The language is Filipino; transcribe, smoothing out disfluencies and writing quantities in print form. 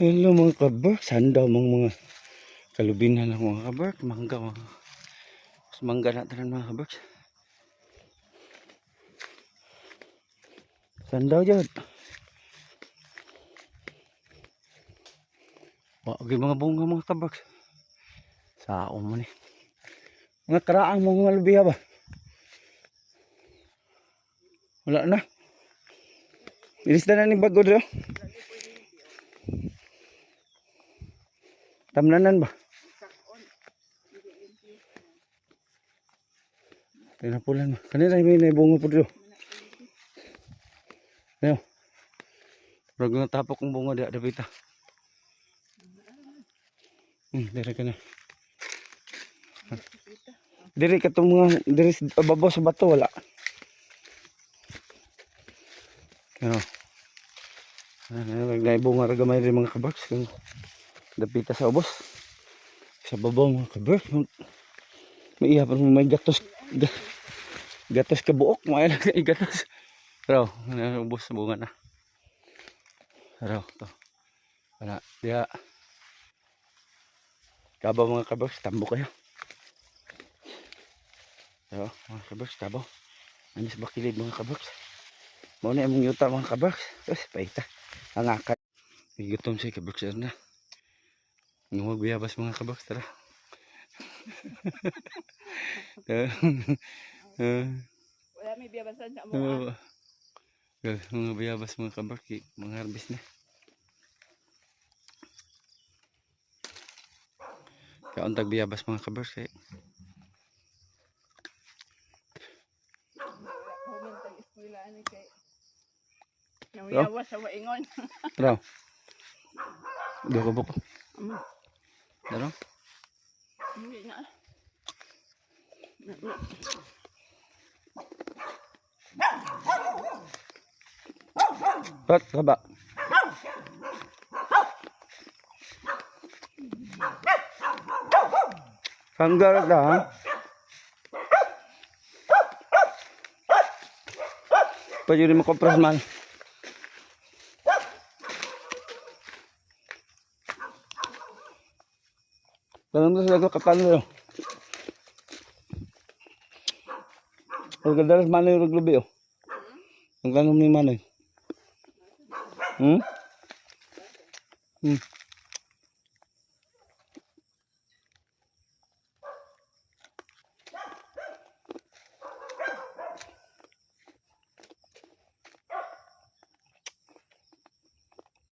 Hello mga kabak, sandaw mga kalubinan ng mga kabak, mangga mga mangga natin mga kabak. Sandaw jud. Wag mga bunga mga kabak. Sao mo ni. Mga karaang mga lubiha ba? Wala na. Ilista na ni bago do. Tamlanan ba? Tinapulan mo. Kanina may bunga po do. Ayo. Rag na tapok ng bunga di bita. Dire ka na. Dire ka itong mga dire babaw sa bato wala. Ano? Naibunga ra gamay rin mga kabaks kung dapita sa ubos. Sa babaw mga kabaks. May iya pa may gatos ka buok, may lang gatos. Pero ubos sa bunga na. Pero to. Wala, dia kabaw mga kabaks, tambo kayo. Pero mga kabaks, kabaw. Anis bakilid mga kabaks. Mauna yung yuta mga kabaks. Tapos paita. Ang akad. Gutom siya kabaks na. Ngumag biyabas mga kabaks. Tara. Wala may biyabasan sa mga. Mga biyabas mga kabaks. Mga harvest na. Kauntag biyabas mga kabaks. Humentag eskwela ni kay. Nawiyawas sa waingon. Tara. Dua ka buko. Tara. Hindi na. Pat, kaba. Sanggar dah. Ha? Pwede rin makopras man. Dalam tu saya kapan tu? Kalau kedaras mana yang lebih oh? Ang kanong ni mana?